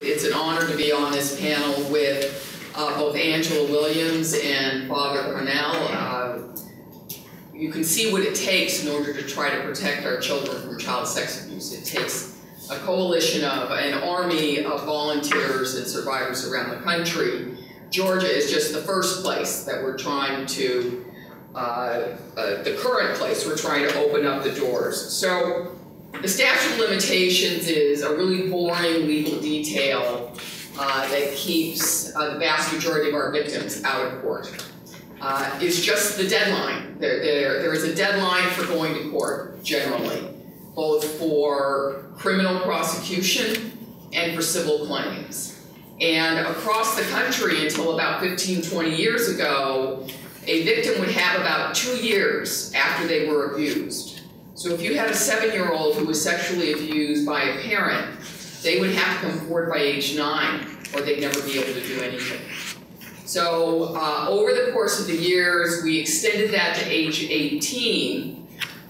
It's an honor to be on this panel with both Angela Williams and Father Cornell. You can see what it takes in order to try to protect our children from child sex abuse. It takes a coalition of an army of volunteers and survivors around the country. Georgia is just the first place that we're trying to, the current place we're trying to open up the doors. So the statute of limitations is a really boring legal detail that keeps the vast majority of our victims out of court. It's just the deadline. There is a deadline for going to court, generally, both for criminal prosecution and for civil claims. And across the country, until about 15, 20 years ago, a victim would have about 2 years after they were abused. So if you had a 7-year-old who was sexually abused by a parent, they would have to come forward by age 9, or they'd never be able to do anything. So over the course of the years, we extended that to age 18,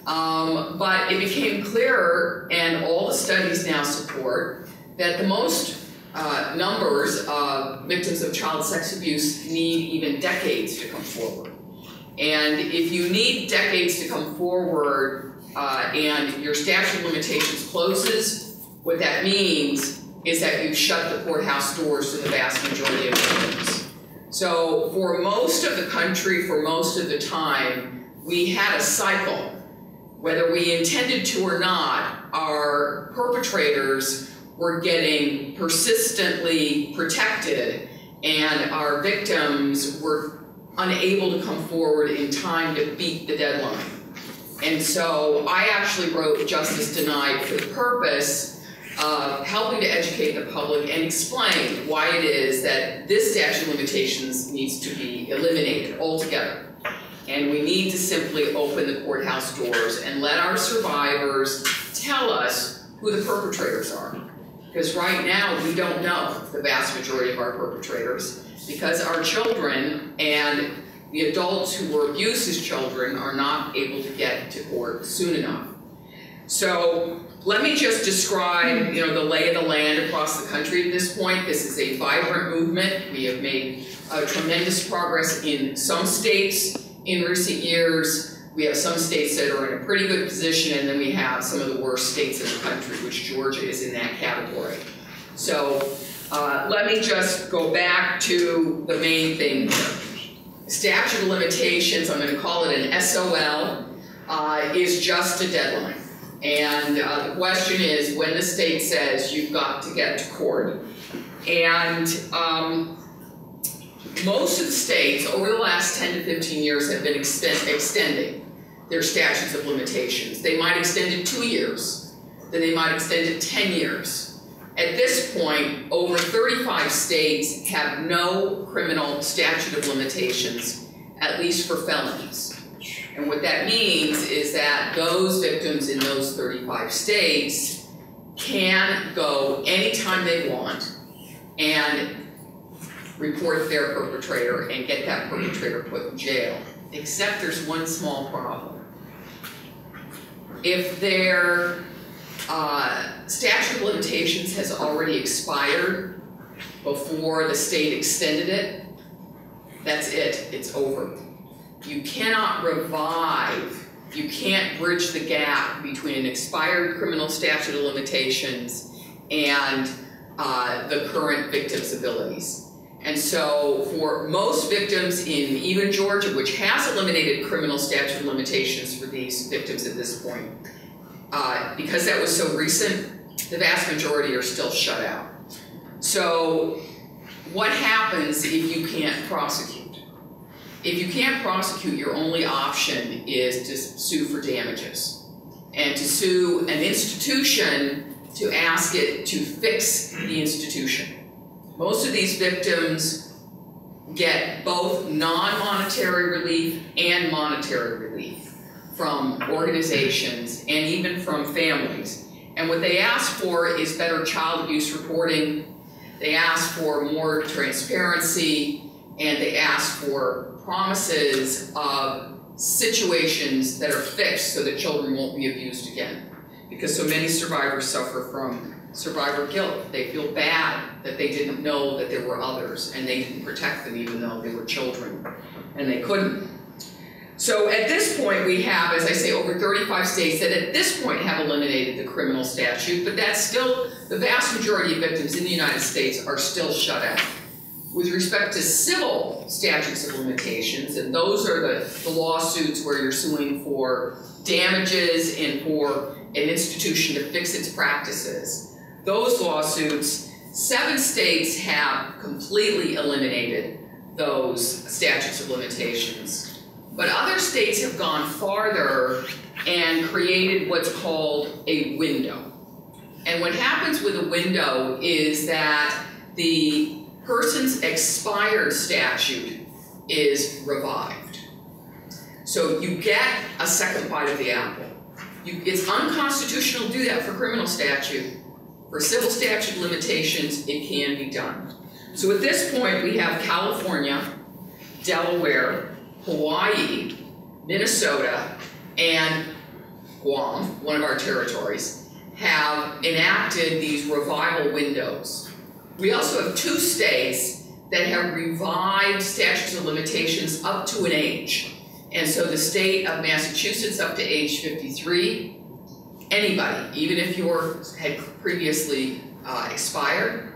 but it became clearer, and all the studies now support, that the most numbers of victims of child sex abuse need even decades to come forward. And if you need decades to come forward and your statute of limitations closes, what that means is that you've shut the courthouse doors to the vast majority of victims. So for most of the country, for most of the time, we had a cycle. Whether we intended to or not, our perpetrators were getting persistently protected, and our victims were unable to come forward in time to beat the deadline. And so I actually wrote Justice Denied for the purpose of helping to educate the public and explain why it is that this statute of limitations needs to be eliminated altogether. And we need to simply open the courthouse doors and let our survivors tell us who the perpetrators are. Because right now, we don't know the vast majority of our perpetrators, because our children and the adults who were abused as children are not able to get to court soon enough. So let me just describe, the lay of the land across the country at this point. This is a vibrant movement. We have made tremendous progress in some states in recent years. We have some states that are in a pretty good position, and then we have some of the worst states in the country, which Georgia is in that category. So let me just go back to the main thing here. Statute of limitations, I'm going to call it an SOL, is just a deadline. And the question is, when the state says you've got to get to court. And most of the states over the last 10 to 15 years have been extending their statutes of limitations. They might extend it 2 years, then they might extend it 10 years. At this point, over 35 states have no criminal statute of limitations, at least for felonies. And what that means is that those victims in those 35 states can go anytime they want and report their perpetrator and get that perpetrator put in jail. Except there's one small problem. If their statute of limitations has already expired before the state extended it, that's it, it's over. You cannot revive, you can't bridge the gap between an expired criminal statute of limitations and the current victim's abilities. And so for most victims in even Georgia, which has eliminated criminal statute of limitations for these victims at this point, because that was so recent, the vast majority are still shut out. So what happens if you can't prosecute? If you can't prosecute, your only option is to sue for damages and to sue an institution to ask it to fix the institution. Most of these victims get both non-monetary relief and monetary relief from organizations and even from families. And what they ask for is better child abuse reporting. They ask for more transparency, and they ask for promises of situations that are fixed so that children won't be abused again. because so many survivors suffer from survivor guilt. They feel bad that they didn't know that there were others and they didn't protect them even though they were children and they couldn't. So at this point we have, as I say, over 35 states that at this point have eliminated the criminal statute, but that's still, the vast majority of victims in the United States are still shut out. With respect to civil statutes of limitations, and those are the lawsuits where you're suing for damages and for an institution to fix its practices, those lawsuits, 7 states have completely eliminated those statutes of limitations. But other states have gone farther and created what's called a window. And what happens with a window is that the person's expired statute is revived. So you get a second bite of the apple. It's unconstitutional to do that for criminal statute. For civil statute limitations, it can be done. So at this point, we have California, Delaware, Hawaii, Minnesota, and Guam, one of our territories, have enacted these revival windows. We also have 2 states that have revived statutes of limitations up to an age. And so the state of Massachusetts up to age 53, anybody, even if yours had previously expired,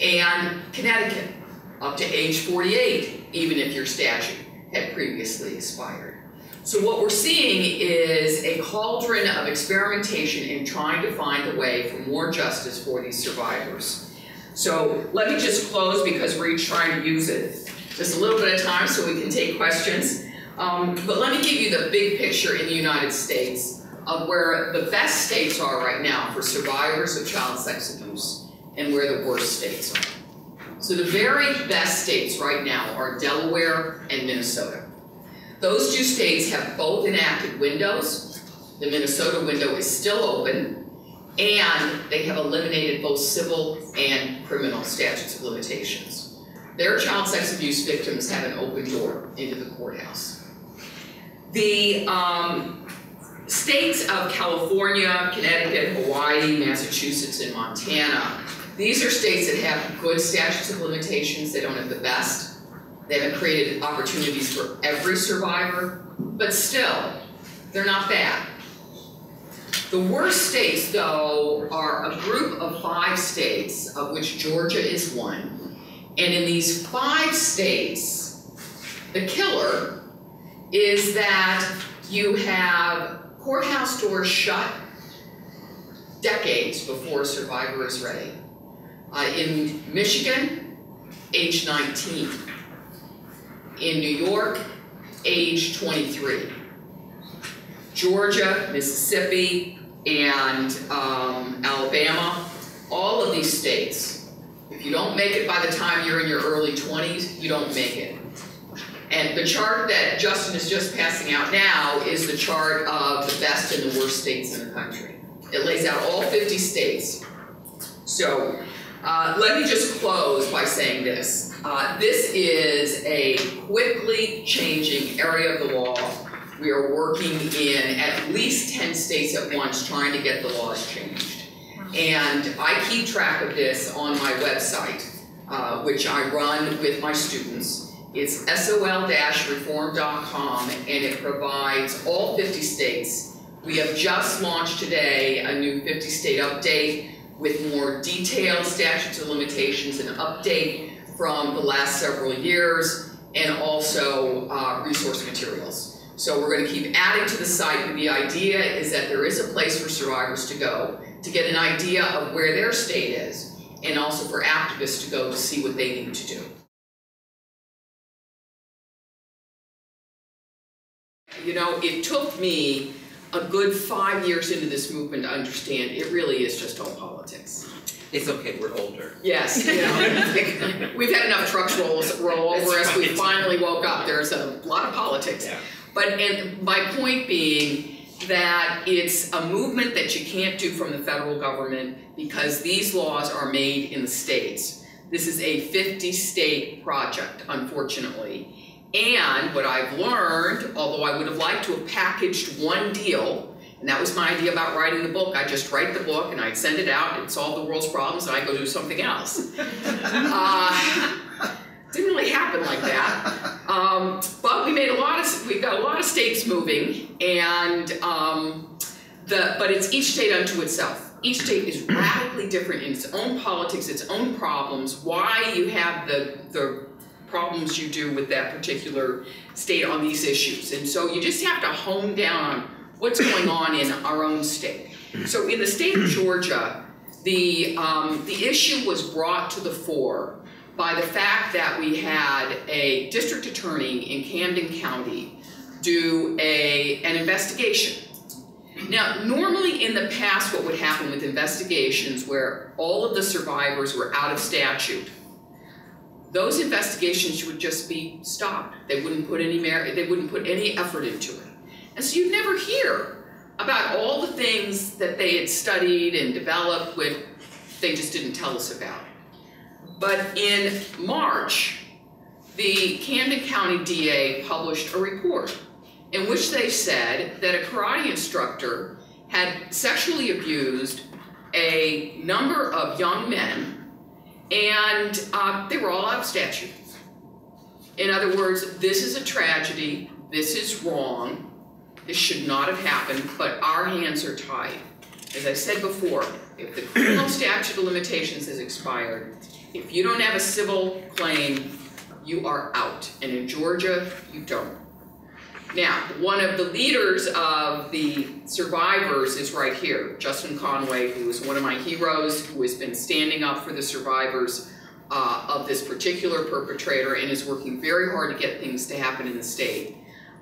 and Connecticut up to age 48, even if your statute had previously expired. So what we're seeing is a cauldron of experimentation in trying to find a way for more justice for these survivors. So let me just close because we're each trying to use it just a little bit of time so we can take questions. But let me give you the big picture in the United States of where the best states are right now for survivors of child sex abuse and where the worst states are. So the very best states right now are Delaware and Minnesota. Those 2 states have both enacted windows. The Minnesota window is still open, and they have eliminated both civil and criminal statutes of limitations. Their child sex abuse victims have an open door into the courthouse. The states of California, Connecticut, Hawaii, Massachusetts, and Montana, these are states that have good statutes of limitations. They don't have the best. They haven't created opportunities for every survivor, but still, they're not bad. The worst states, though, are a group of 5 states, of which Georgia is one. And in these 5 states, the killer is that you have courthouse doors shut decades before a survivor is ready. In Michigan, age 19. In New York, age 23. Georgia, Mississippi, and Alabama, all of these states, if you don't make it by the time you're in your early 20s, you don't make it. And the chart that Justin is just passing out now is the chart of the best and the worst states in the country. It lays out all 50 states. So let me just close by saying this. This is a quickly changing area of the law. We are working in at least 10 states at once trying to get the laws changed. And I keep track of this on my website, which I run with my students. It's sol-reform.com, and it provides all 50 states. We have just launched today a new 50-state update with more detailed statutes of limitations, an update from the last several years, and also resource materials. So we're going to keep adding to the site, but the idea is that there is a place for survivors to go to get an idea of where their state is, and also for activists to go to see what they need to do. You know, it took me a good 5 years into this movement to understand it really is just all politics. It's okay, we're older. Yes, you know, we've had enough trucks roll over us. We finally woke up. There's a lot of politics. Yeah. And my point being that it's a movement that you can't do from the federal government because these laws are made in the states. This is a 50-state project, unfortunately. And what I've learned, although I would have liked to have packaged one deal And that was my idea about writing the book. I'd just write the book and I'd send it out, it'd solve the world's problems, and I'd go do something else. Didn't really happen like that. But we got a lot of states moving, and but it's each state unto itself. Each state is radically different in its own politics, its own problems, why you have the problems you do with that particular state on these issues. And so you just have to hone down on what's going on in our own state. So in the state of Georgia, the issue was brought to the fore by the fact that we had a district attorney in Camden County do an investigation. Now, normally in the past, what would happen with investigations where all of the survivors were out of statute, those investigations would just be stopped. They wouldn't put any effort into it. And so you'd never hear about all the things that they had studied and developed when they just didn't tell us about. But in March, the Camden County DA published a report in which they said that a karate instructor had sexually abused a number of young men, and they were all out of statute. In other words, this is a tragedy, this is wrong, this should not have happened, but our hands are tied. As I said before, if the criminal statute of limitations has expired, if you don't have a civil claim, you are out. And in Georgia, you don't. Now, one of the leaders of the survivors is right here, Justin Conway, who is one of my heroes, who has been standing up for the survivors of this particular perpetrator and is working very hard to get things to happen in the state.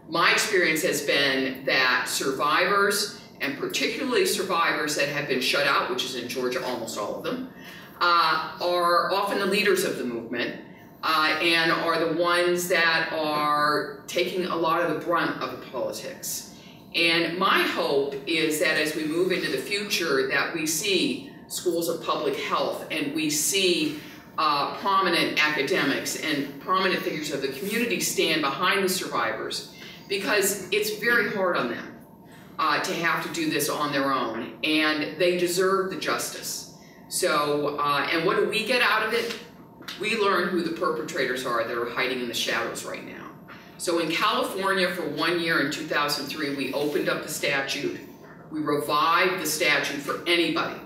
My experience has been that survivors, and particularly survivors that have been shut out, which is in Georgia, almost all of them, are often the leaders of the movement and are the ones that are taking a lot of the brunt of the politics. And my hope is that as we move into the future, that we see schools of public health and we see prominent academics and prominent figures of the community stand behind the survivors, because it's very hard on them to have to do this on their own, and they deserve the justice. So, and what do we get out of it? We learn who the perpetrators are that are hiding in the shadows right now. So in California, for 1 year in 2003, we opened up the statute. We revived the statute for anybody.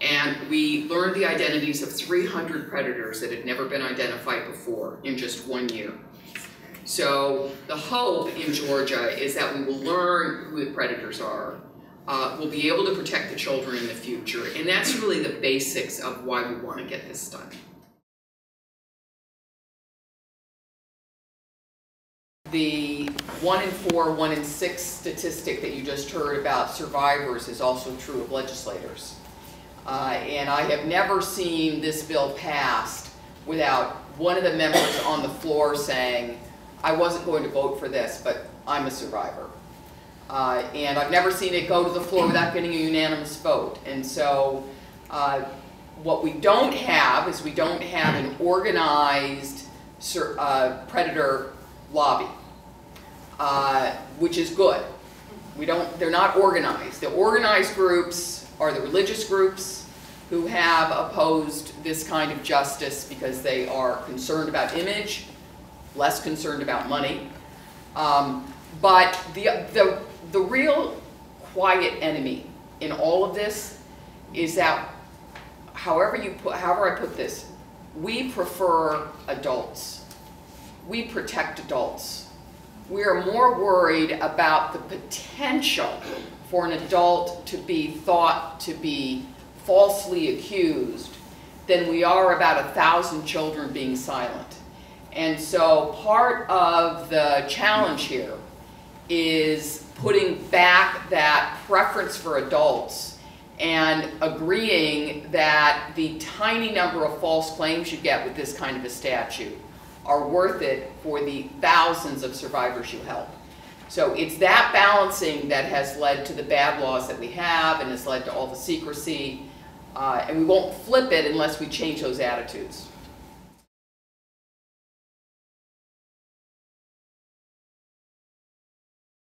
And we learned the identities of 300 predators that had never been identified before in just 1 year. So the hope in Georgia is that we will learn who the predators are. We'll be able to protect the children in the future. And that's really the basics of why we want to get this done. The 1 in 4, 1 in 6 statistic that you just heard about survivors is also true of legislators. And I have never seen this bill passed without one of the members on the floor saying, I wasn't going to vote for this, but I'm a survivor. And I've never seen it go to the floor without getting a unanimous vote. And so what we don't have is we don't have an organized predator lobby, which is good. They're not organized. The organized groups are the religious groups who have opposed this kind of justice because they are concerned about image, less concerned about money. But the real quiet enemy in all of this is that, however I put this, we prefer adults. We protect adults. We are more worried about the potential for an adult to be thought to be falsely accused than we are about 1,000 children being silent. And so part of the challenge here is putting back that preference for adults and agreeing that the tiny number of false claims you get with this kind of a statute are worth it for the thousands of survivors you help. So it's that balancing that has led to the bad laws that we have and has led to all the secrecy, and we won't flip it unless we change those attitudes.